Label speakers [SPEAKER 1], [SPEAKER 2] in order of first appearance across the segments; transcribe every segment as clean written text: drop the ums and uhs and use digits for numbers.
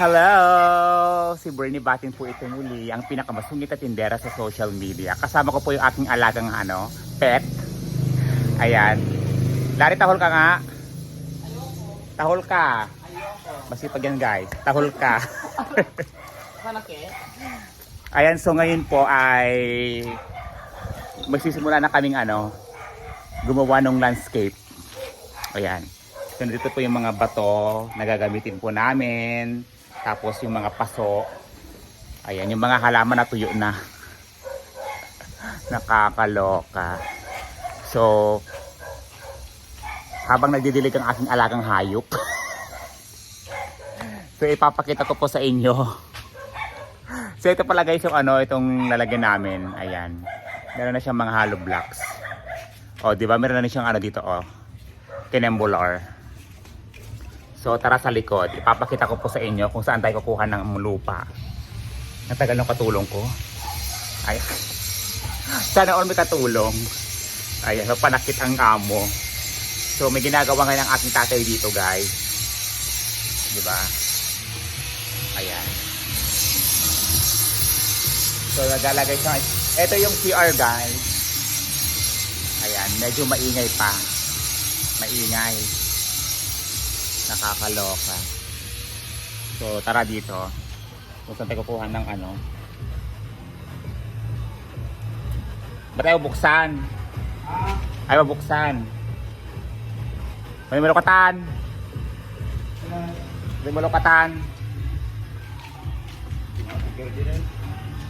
[SPEAKER 1] Hello! Si Bernie Batin po ito muli, ang pinakamasungit na tindera sa social media. Kasama ko po yung aking alagang pet. Ayan. Lari, tahol ka nga. Tahol ka. Masipag yan guys. Tahol ka. Ayan, so ngayon po ay magsisimula na kaming gumawa ng landscape. Ayan. So dito po yung mga bato na gagamitin po namin. Tapos yung mga paso. Ayan, yung mga halaman na tuyo na. Nakakaloka. So, habang nagdidilig ang aking alagang hayop. So, ipapakita ko po sa inyo. So, ito pala guys yung itong lalagyan namin. Ayan. Meron na siyang mga hollow blocks. O, di ba? Meron na siyang dito, kinembular. So tara sa likod, ipapakita ko po sa inyo kung saan tayo kukuha ng lupa. Natagal ng katulong ko. Ay, sana all may katulong. Ay, panakit ang amo. So may ginagawa ngayon ang aking tatay dito guys. Diba? Ayan. So nagalagay siya. Ito yung CR guys. Ayan, medyo maingay pa. Maingay. Nakakaloka. So tara dito. Kung saan tayo kukuha ng Ba't ayaw buksan? Ayaw buksan. May malukatan. May malukatan.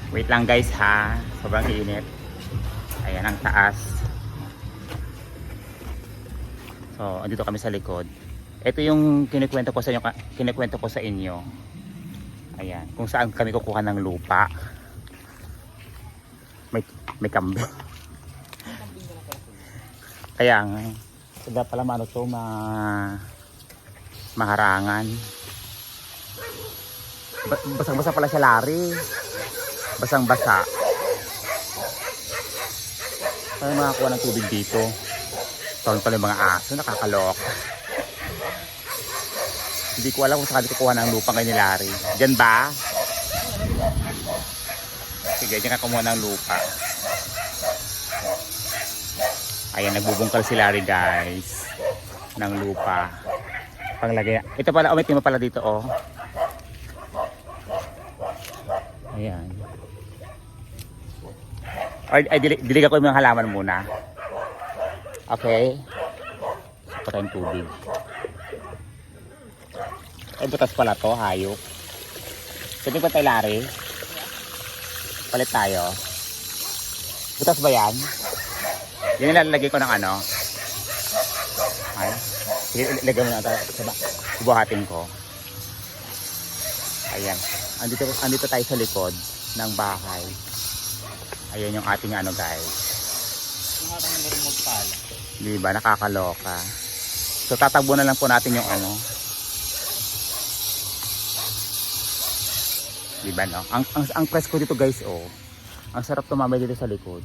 [SPEAKER 1] Wait lang guys ha. Sobrang init. Ayan ang taas. So andito kami sa likod. Ito yung kinikwento ko sa inyo. Ayan, kung saan kami kukuha ng lupa. May kambing. Kaya nga, sada pala maharangan. Basang-basa pala siya, Larry. Basang-basa. Kaya makakuha ng tubig dito. Tawag pala yung mga aso, nakakalok. Hindi ko alam kung saan kukuha ng lupa kay ni Larry. Diyan ba? Sige, diyan ka kumuha ng lupa. Ayan, nagbubungkal si Larry guys. Ng lupa. Panglagay. Ito pala, may tima pala dito Ayan. Ay, diligan ko yung mga halaman muna. Okay. Patay yung tubig. Ay, butas pala to, hayop. Pwede ba tayo, Larry? Palit tayo. Butas ba yan? Yan nilalagay ko ng Ay, sige, ilagay mo na ito. Bubuhatin ko. Ayan. Andito tayo sa likod ng bahay. Ayan yung ating guys.
[SPEAKER 2] Yung ating magpala.
[SPEAKER 1] Diba? Nakakaloka. So, tatakbo na lang po natin yung Diba no? Ang presko dito guys ang sarap tumambay dito sa likod.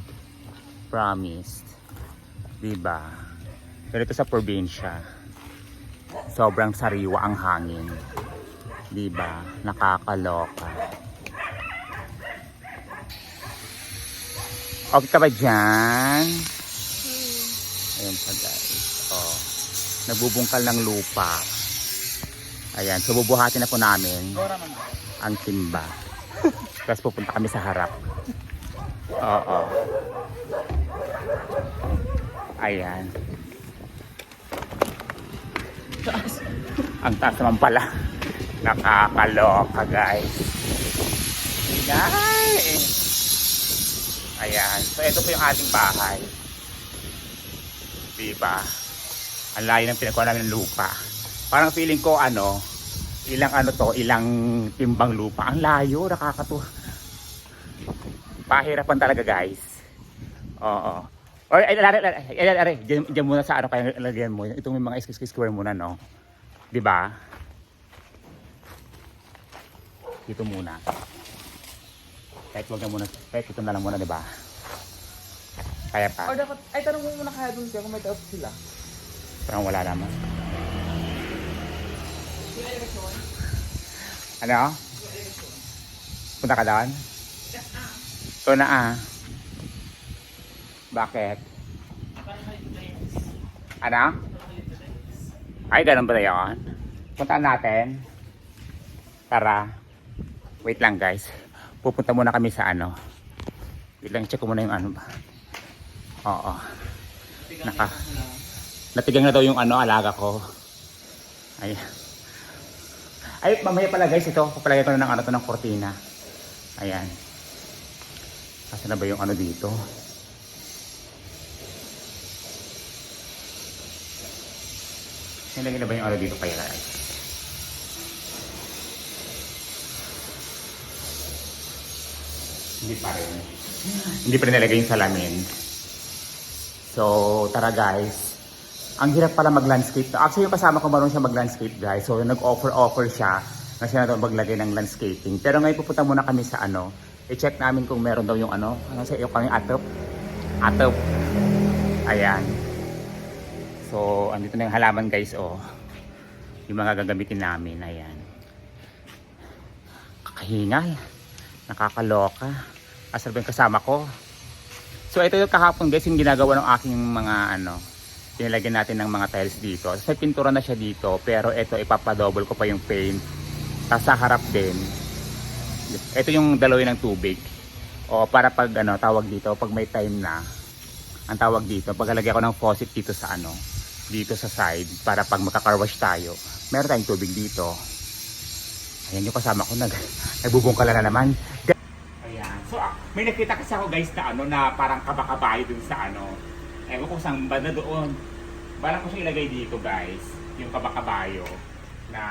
[SPEAKER 1] Promised. Diba? Pero ito sa probinsya. Sobrang sariwa ang hangin. Diba? Nakakaloka. Okay ka ba dyan? Ayan pa guys. Nagbubungkal ng lupa. Ayan. So bubuhatin na po namin ang timba. Tapos pupunta kami sa harap. Oo. Ayan. Ang taas naman pala. Nakakaloka guys. Ayan. So ito po yung ating bahay. Diba? Ang layo ng pinagkuha namin ng lupa. Parang feeling ko ilang timbang lupa. Ang layo, nakakatuwa. Pahirapan talaga guys. Oo. Or Lari, diyan muna sa kaya lagyan mo. Itong mga square muna, no? 'Di ba? Dito muna. Kahit wag na muna, kahit ito na lang muna, 'di ba? Kaya pa.
[SPEAKER 2] O dapat, ay tanong mo muna kaya dun siya kung may taot sila.
[SPEAKER 1] Parang wala naman. Ano? Punta ka doon? Ito na ah. Bakit? Ano? Ay, ganun ba na yun? Puntaan natin. Tara. Wait lang guys. Pupunta muna kami sa ano. Wait lang, check ko muna yung ano ba. Oo. Natigang na daw yung ano, alaga ko. Ayan. Ay, mamaya pala guys, ito. Papalagay ko na ng ano to, ng kortina. Ayan. Asa na ba yung ano dito? Nilagay na ba yung ano dito kaya guys? Hindi pa rin. Hindi pa rin nilagay yung salamin. So, tara guys. Ang hirap pala mag-landscape. Actually, yung kasama ko marunong siya mag-landscape guys. So, nag-offer siya na siya na daw maglagay ng landscaping. Pero ngayon pupunta muna kami sa ano. I-check namin kung meron daw yung ano. Ano sa iyo kami atop? Atop. Ayan. So, andito na yung halaman guys oh. Yung mga gagamitin namin. Ayan. Kakahingal. Nakakaloka. Asal ba yung kasama ko? So, ito yung kahapon guys yung ginagawa ng aking mga ano. Pinilagyan natin ng mga tiles dito. So, may pintura na siya dito. Pero ito, ipapadouble ko pa yung paint. Tapos sa harap din. Ito yung dalawin ng tubig. O para pag ano, tawag dito, pag may time na. Ang tawag dito, paglalagay ko ng faucet dito sa ano. Dito sa side. Para pag magka-car wash tayo. Meron tayong tubig dito. Ayan yung kasama ko. Nagbubungkala na naman. Ayan. So, may nakita kasi ako guys na ano, na parang kabakabayo dun sa ano. Ewan ko saan banda doon. Balak ko siya ilagay dito guys. Yung kabakabayo. Na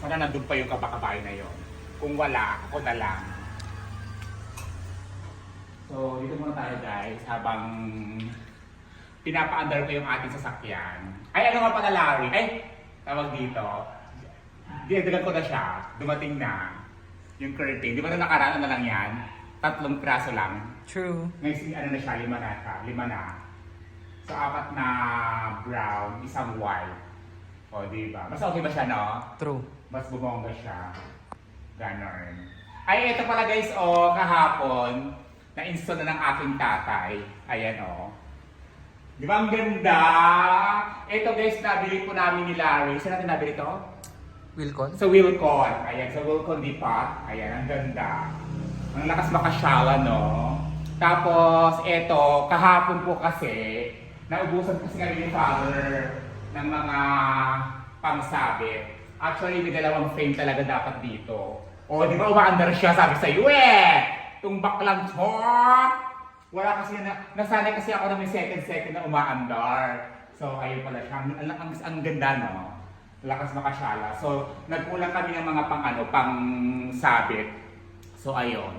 [SPEAKER 1] sana nandun pa yung kabakabayo na yon. Kung wala, ako na lang. So, dito muna tayo guys. Habang pinapa-under ko yung ating sasakyan. Ay, ano nga pala Larry? Ay, tawag dito. Dinagdagan ko na siya. Dumating na yung curtain. Di ba na nakaraan na lang yan? 3 piraso lang.
[SPEAKER 3] True.
[SPEAKER 1] Ngayon, ano na siya? 5 na. So, 4 na brown, 1 white. O, diba? Mas okay ba siya, no?
[SPEAKER 3] True.
[SPEAKER 1] Mas bumongga siya. Ganon. Ay, ito pala guys, oh, kahapon, na-install na ng aking tatay. Ayan, oh. Di ba ang ganda? Ito guys, nabili po namin ni Larry. Saan natin nabili ito?
[SPEAKER 3] Wilcon?
[SPEAKER 1] Sa Wilcon. Ayan, sa Wilcon Depot. Ayan, ang ganda. Ang lakas makasyawa, no? Tapos, ito, kahapon po kasi, naubusan kasi kami ni Father ng mga pangsabit. Actually, may 2 frame talaga dapat dito. O, di ba umaandar siya? Sabi sa'yo, tumbak lang to. Wala kasi, nasanay kasi ako na may second na umaandar. So, ayun pala siya. Ang ganda, no? Lakas makasyala. So, nagkulang kami ng mga pang sabit. So, ayun.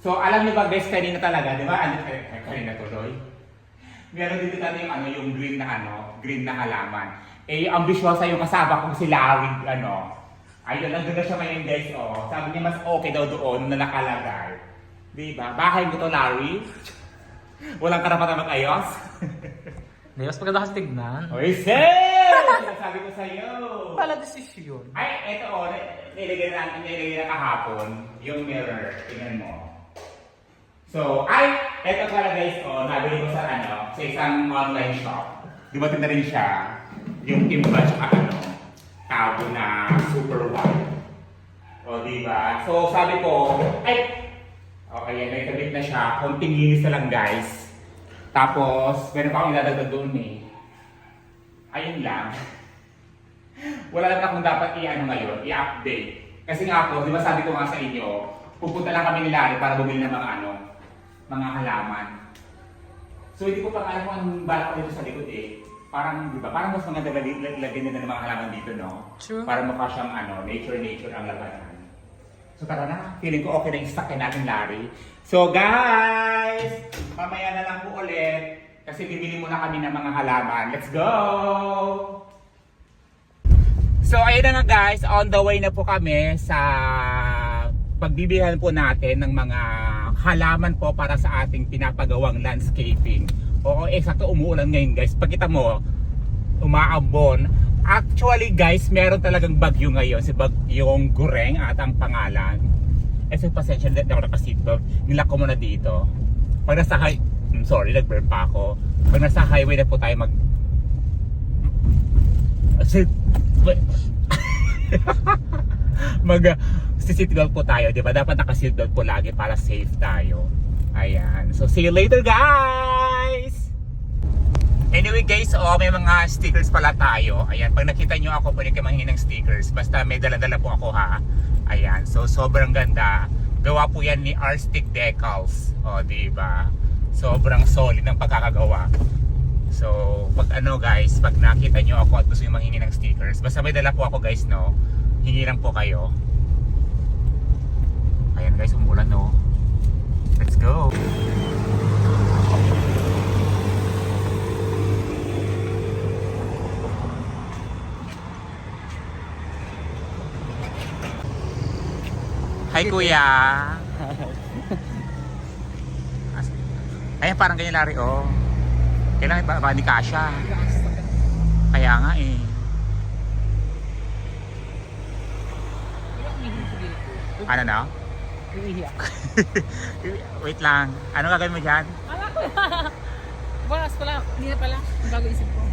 [SPEAKER 1] So, alam niyo ba guys, kanina talaga, di ba? Kanina tuloy. Meron dito tayo yung yung green na halaman. Eh, ambisyosa yung kasama kong si Larry, ayun, nandun na siya ngayon guys, oh. Sabi niya mas okay daw doon na nakalagay. Diba? Bahay mo to, Larry? Walang karapatan mag-ayos?
[SPEAKER 3] Hindi, mas maganda kasi tignan.
[SPEAKER 1] Oy, sir! Sinasabi ko sa'yo.
[SPEAKER 3] Pala desisyon.
[SPEAKER 1] Ay, eto oh, nilagay na kahapon, yung mirror. Tingnan mo. So, eto pala guys, oh, nabili ko sa sa isang online shop. Dumating na rin siya, yung timba tsaka tabo na super wide. O, diba? So, sabi ko, okay, may kabit na siya. Konting linis na lang guys. Tapos, meron pa akong ilalagdag doon eh. Ayun lang. Wala lang akong dapat ngayon, i-update. Kasi nga ako, di ba sabi ko nga sa inyo, pupunta lang kami ni Larry para bumili ng mga mga halaman. So hindi ko pa alam kung anong balak ko dito sa likod eh. Parang, di ba, parang mas maganda lagyan nila ng mga halaman dito, no?
[SPEAKER 3] Sure.
[SPEAKER 1] Para mukha siyang nature ang labanan. So tara na, feeling ko okay na yung stock natin, Larry. So guys, mamaya na lang po ulit. Kasi bibili muna kami ng mga halaman. Let's go! So ayun na nga guys, on the way na po kami sa pagbibilihan po natin ng mga halaman po para sa ating pinapagawang landscaping. Oo, sakto umuulan ngayon guys. Pagkita mo, umaambon. Actually guys, meron talagang bagyo ngayon. Si Bagyong Gureng at ang pangalan. Eh so pasensya na ako naka-seatbelt. Nilak ko muna dito. Pag nasa sorry, nag-burp pa ako. Pag nasa highway na po tayo seatbelt po tayo, di ba? Dapat naka-seatbelt po lagi para safe tayo. Ayan. So see you later guys! Anyway guys, may mga stickers pala tayo. Ayan, pag nakita nyo ako, pwede kayo manghingi ng stickers. Basta may dala-dala po ako ha. Ayan, so sobrang ganda. Gawa po yan ni R-Stick Decals. O, diba? Sobrang solid ng pagkakagawa. So, pag guys, pag nakita nyo ako at gusto nyo manghingi ng stickers, basta may dala po ako guys, no? Hingi lang po kayo. Ayan guys, umulan no? Let's go! Hi kuya! Ayan, parang ganyan Larry, oh. Kailangan ba ni Kasha? Kaya nga eh. Ano na? Wait lang. Ano gagawin mo dyan?
[SPEAKER 4] Wala ko. Bukas pala. Hindi na pala. Ang bago isip ko.